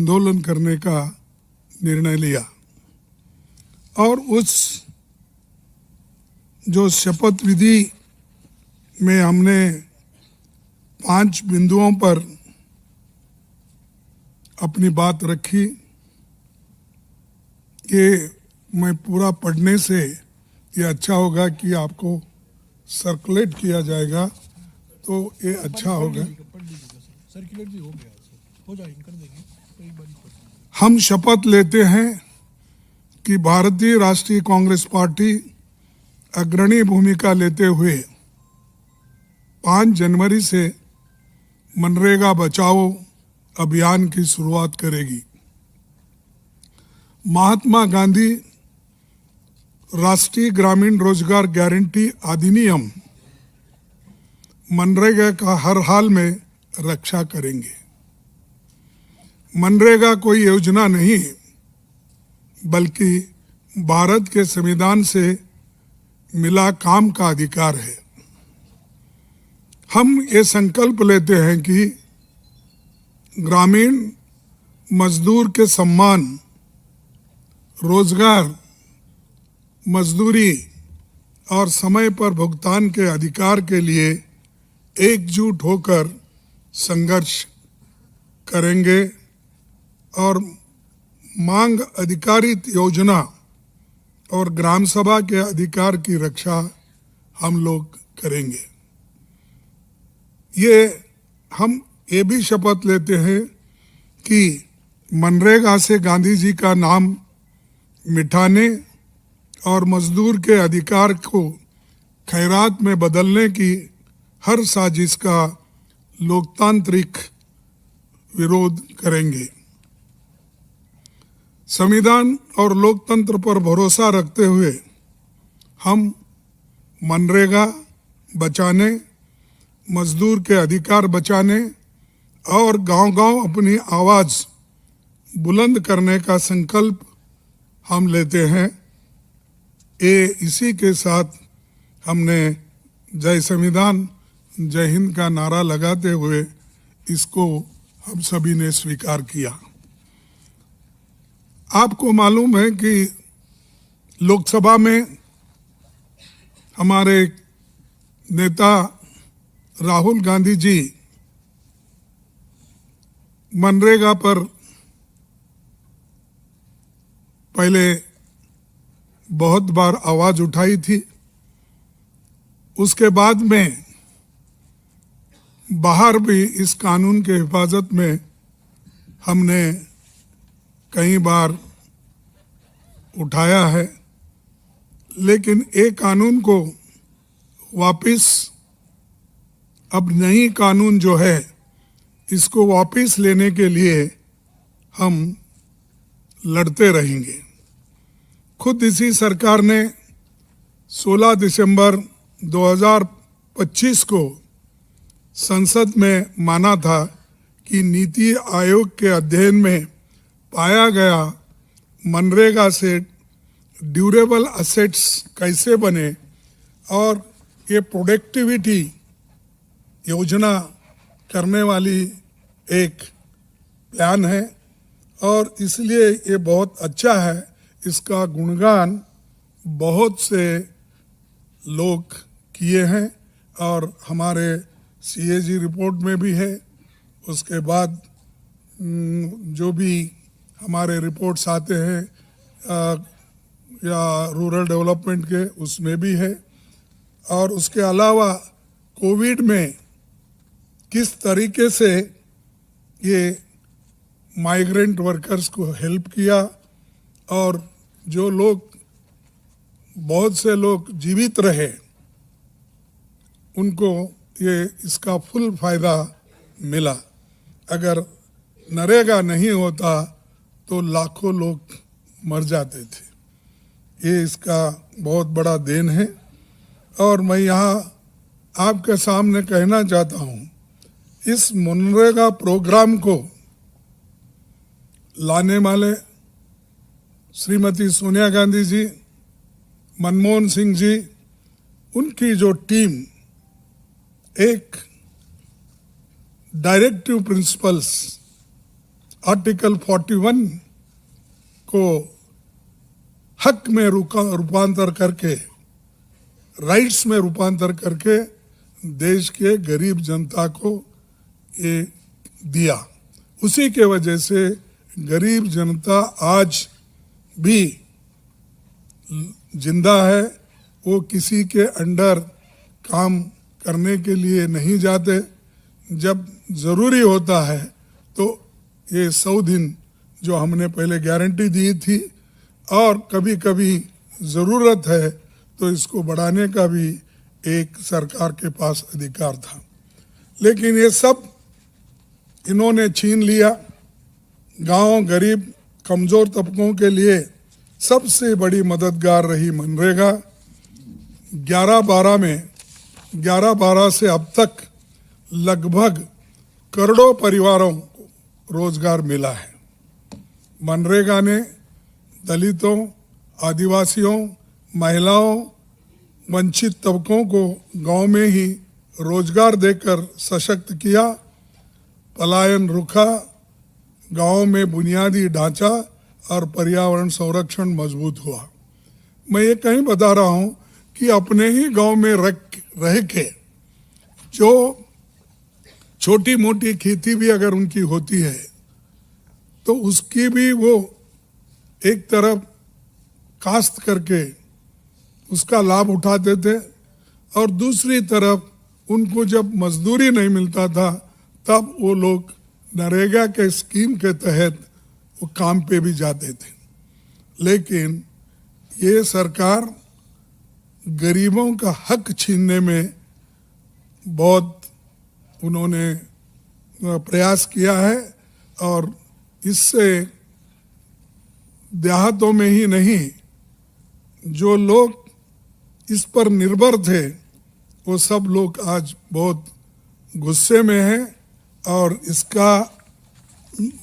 आंदोलन करने का निर्णय लिया और उस जो शपथ विधि में हमने 5 बिंदुओं पर अपनी बात रखी। ये मैं पूरा पढ़ने से ये अच्छा होगा कि आपको सर्कुलेट किया जाएगा तो ये अच्छा होगा। हम शपथ लेते हैं कि भारतीय राष्ट्रीय कांग्रेस पार्टी अग्रणी भूमिका लेते हुए 5 जनवरी से मनरेगा बचाओ अभियान की शुरुआत करेगी। महात्मा गांधी राष्ट्रीय ग्रामीण रोजगार गारंटी अधिनियम मनरेगा का हर हाल में रक्षा करेंगे। मनरेगा कोई योजना नहीं बल्कि भारत के संविधान से मिला काम का अधिकार है। हम ये संकल्प लेते हैं कि ग्रामीण मजदूर के सम्मान, रोजगार, मजदूरी और समय पर भुगतान के अधिकार के लिए एकजुट होकर संघर्ष करेंगे और मांग आधारित योजना और ग्राम सभा के अधिकार की रक्षा हम लोग करेंगे। हम ये भी शपथ लेते हैं कि मनरेगा से गांधी जी का नाम मिटाने और मजदूर के अधिकार को खैरात में बदलने की हर साजिश का लोकतांत्रिक विरोध करेंगे। संविधान और लोकतंत्र पर भरोसा रखते हुए हम मनरेगा बचाने, मजदूर के अधिकार बचाने और गांव-गांव अपनी आवाज़ बुलंद करने का संकल्प हम लेते हैं। इसी के साथ हमने जय संविधान जय हिंद का नारा लगाते हुए इसको हम सभी ने स्वीकार किया। आपको मालूम है कि लोकसभा में हमारे नेता राहुल गांधी जी मनरेगा पर पहले बहुत बार आवाज उठाई थी। उसके बाद में बाहर भी इस कानून के हिफाजत में हमने कई बार उठाया है, लेकिन एक कानून को वापस, अब नई कानून जो है इसको वापस लेने के लिए हम लड़ते रहेंगे। खुद इसी सरकार ने 16 दिसंबर 2025 को संसद में माना था कि नीति आयोग के अध्ययन में पाया गया मनरेगा से ड्यूरेबल असेट्स कैसे बने और ये प्रोडक्टिविटी योजना करने वाली एक प्लान है और इसलिए ये बहुत अच्छा है। इसका गुणगान बहुत से लोग किए हैं और हमारे CAG रिपोर्ट में भी है। उसके बाद जो भी हमारे रिपोर्ट्स आते हैं या रूरल डेवलपमेंट के, उसमें भी है। और उसके अलावा कोविड में किस तरीके से ये माइग्रेंट वर्कर्स को हेल्प किया और जो लोग, बहुत से लोग जीवित रहे, उनको ये इसका फुल फायदा मिला। अगर नरेगा नहीं होता तो लाखों लोग मर जाते थे। ये इसका बहुत बड़ा देन है और मैं यहाँ आपके सामने कहना चाहता हूँ, इस मनरेगा प्रोग्राम को लाने वाले श्रीमती सोनिया गांधी जी, मनमोहन सिंह जी, उनकी जो टीम एक डायरेक्टिव प्रिंसिपल्स आर्टिकल 41 को हक में रूपांतर करके, राइट्स में रूपांतर करके देश के गरीब जनता को ये दिया। उसी के वजह से गरीब जनता आज भी जिंदा है। वो किसी के अंडर काम करने के लिए नहीं जाते। जब ज़रूरी होता है तो ये 100 दिन जो हमने पहले गारंटी दी थी, और कभी कभी ज़रूरत है तो इसको बढ़ाने का भी एक सरकार के पास अधिकार था, लेकिन ये सब इन्होंने छीन लिया। गांव, गरीब, कमज़ोर तबकों के लिए सबसे बड़ी मददगार रही मनरेगा। 11-12 से अब तक लगभग करोड़ों परिवारों को रोजगार मिला है। मनरेगा ने दलितों, आदिवासियों, महिलाओं, वंचित तबकों को गांव में ही रोजगार देकर सशक्त किया। पलायन रुका, गांव में बुनियादी ढांचा और पर्यावरण संरक्षण मजबूत हुआ। मैं ये कहीं बता रहा हूँ कि अपने ही गांव में रह के जो छोटी मोटी खेती भी अगर उनकी होती है तो उसकी भी वो एक तरफ काश्त करके उसका लाभ उठाते थे, और दूसरी तरफ उनको जब मजदूरी नहीं मिलता था तब वो लोग नरेगा के स्कीम के तहत वो काम पे भी जाते थे। लेकिन ये सरकार गरीबों का हक छीनने में बहुत उन्होंने प्रयास किया है, और इससे देहातों में ही नहीं, जो लोग इस पर निर्भर थे वो सब लोग आज बहुत गुस्से में हैं, और इसका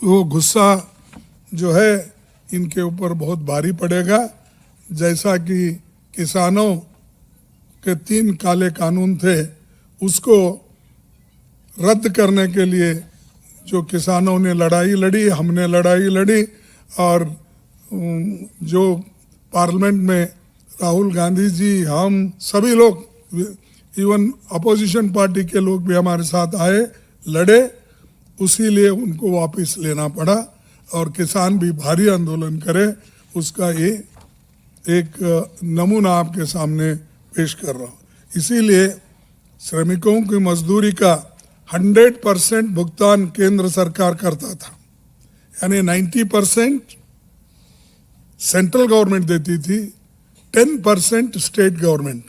वो गुस्सा जो है इनके ऊपर बहुत भारी पड़ेगा। जैसा कि किसानों के 3 काले कानून थे उसको रद्द करने के लिए जो किसानों ने लड़ाई लड़ी, हमने लड़ाई लड़ी, और जो पार्लियामेंट में राहुल गांधी जी, हम सभी लोग, इवन अपोजिशन पार्टी के लोग भी हमारे साथ आए, लड़े, उसी लिए उनको वापस लेना पड़ा, और किसान भी भारी आंदोलन करे। उसका ये एक नमूना आपके सामने पेश कर रहा हूँ। इसीलिए श्रमिकों की मजदूरी का 100% भुगतान केंद्र सरकार करता था, यानी 90% सेंट्रल गवर्नमेंट देती थी, 10% स्टेट गवर्नमेंट।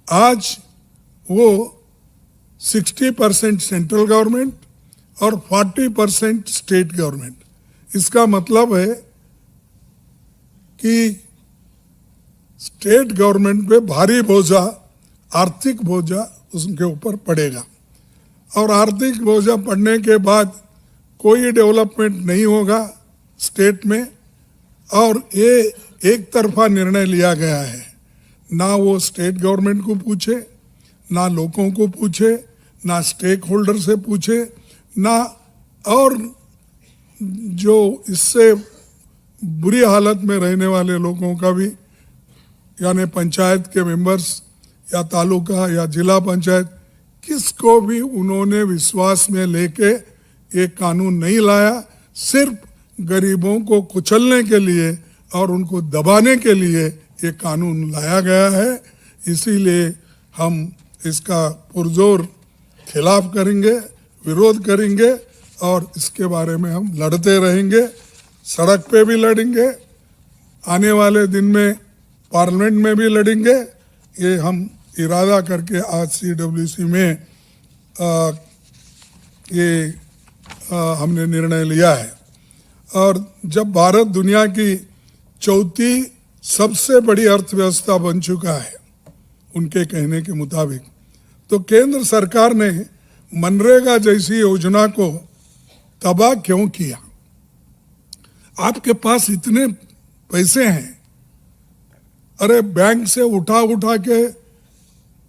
आज वो 60% सेंट्रल गवर्नमेंट और 40% स्टेट गवर्नमेंट। इसका मतलब है कि स्टेट गवर्नमेंट पे भारी बोझा, आर्थिक बोझा उसके ऊपर पड़ेगा, और आर्थिक बोझा पड़ने के बाद कोई डेवलपमेंट नहीं होगा स्टेट में। और ये एक तरफा निर्णय लिया गया है, ना वो स्टेट गवर्नमेंट को पूछे, ना लोगों को पूछे, ना स्टेक होल्डर से पूछे, ना और जो इससे बुरी हालत में रहने वाले लोगों का भी, यानी पंचायत के मेंबर्स या तालुका या जिला पंचायत, किसको भी उन्होंने विश्वास में लेके ये कानून नहीं लाया। सिर्फ गरीबों को कुचलने के लिए और उनको दबाने के लिए ये कानून लाया गया है। इसीलिए हम इसका पुरजोर खिलाफ करेंगे, विरोध करेंगे, और इसके बारे में हम लड़ते रहेंगे। सड़क पे भी लड़ेंगे, आने वाले दिन में पार्लियामेंट में भी लड़ेंगे। ये हम इरादा करके आज CWC में हमने निर्णय लिया है। और जब भारत दुनिया की चौथी सबसे बड़ी अर्थव्यवस्था बन चुका है उनके कहने के मुताबिक, तो केंद्र सरकार ने मनरेगा जैसी योजना को तबाह क्यों किया? आपके पास इतने पैसे हैं, अरे बैंक से उठा उठा के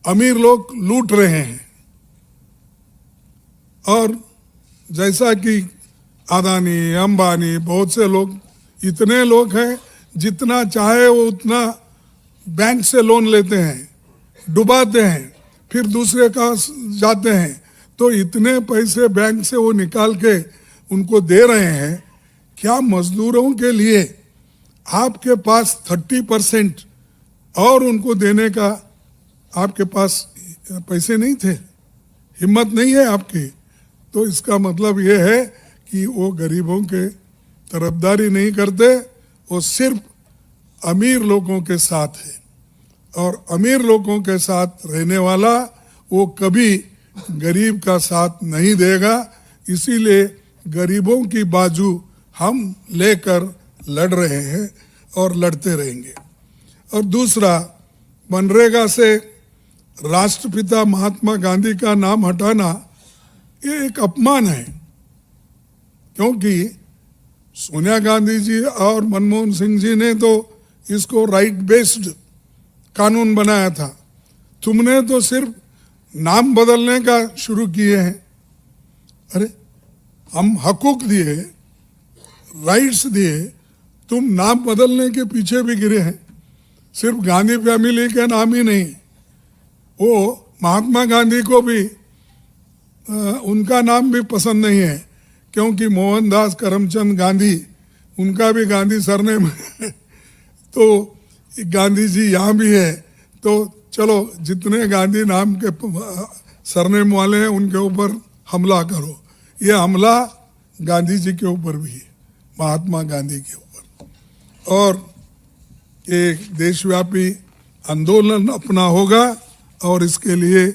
अमीर लोग लूट रहे हैं। और जैसा कि अदानी, अंबानी, बहुत से लोग, इतने लोग हैं, जितना चाहे वो उतना बैंक से लोन लेते हैं, डुबाते हैं, फिर दूसरे का जाते हैं, तो इतने पैसे बैंक से वो निकाल के उनको दे रहे हैं। क्या मजदूरों के लिए आपके पास 30% और उनको देने का आपके पास पैसे नहीं थे, हिम्मत नहीं है आपकी? तो इसका मतलब ये है कि वो गरीबों के तरफदारी नहीं करते, वो सिर्फ अमीर लोगों के साथ है, और अमीर लोगों के साथ रहने वाला वो कभी गरीब का साथ नहीं देगा। इसीलिए गरीबों की बाजू हम लेकर लड़ रहे हैं और लड़ते रहेंगे। और दूसरा, मनरेगा से राष्ट्रपिता महात्मा गांधी का नाम हटाना ये एक अपमान है, क्योंकि सोनिया गांधी जी और मनमोहन सिंह जी ने तो इसको राइट बेस्ड कानून बनाया था। तुमने तो सिर्फ नाम बदलने का शुरू किए हैं। अरे हम हकूक दिए, राइट्स दिए, तुम नाम बदलने के पीछे भी गिरे हैं। सिर्फ गांधी फैमिली के नाम ही नहीं, वो महात्मा गांधी को भी उनका नाम भी पसंद नहीं है, क्योंकि मोहनदास करमचंद गांधी, उनका भी गांधी सरनेम है। तो गांधी जी यहाँ भी है, तो चलो जितने गांधी नाम के सरनेम वाले हैं उनके ऊपर हमला करो। ये हमला गांधी जी के ऊपर भी है, महात्मा गांधी के ऊपर। और एक देशव्यापी आंदोलन अपना होगा, और इसके लिए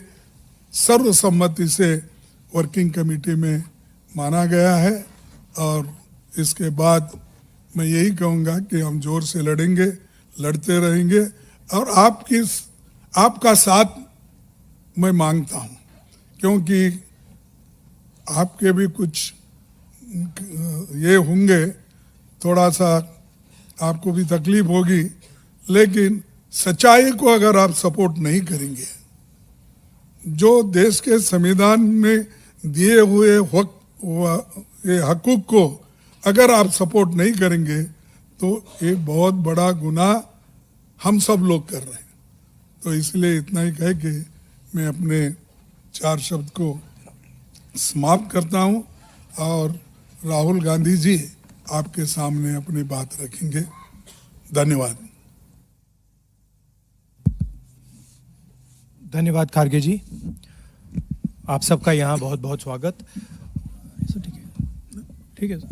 सर्वसम्मति से वर्किंग कमेटी में माना गया है। और इसके बाद मैं यही कहूँगा कि हम जोर से लड़ेंगे, लड़ते रहेंगे, और आपका साथ मैं मांगता हूँ, क्योंकि आपके भी कुछ ये होंगे, थोड़ा सा आपको भी तकलीफ होगी, लेकिन सच्चाई को अगर आप सपोर्ट नहीं करेंगे, जो देश के संविधान में दिए हुए हकूक को अगर आप सपोर्ट नहीं करेंगे, तो एक बहुत बड़ा गुनाह हम सब लोग कर रहे हैं। तो इसलिए इतना ही कह के मैं अपने 4 शब्द को समाप्त करता हूँ, और राहुल गांधी जी आपके सामने अपनी बात रखेंगे। धन्यवाद। धन्यवाद खारगे जी, आप सबका यहाँ बहुत बहुत स्वागत। ठीक है सर।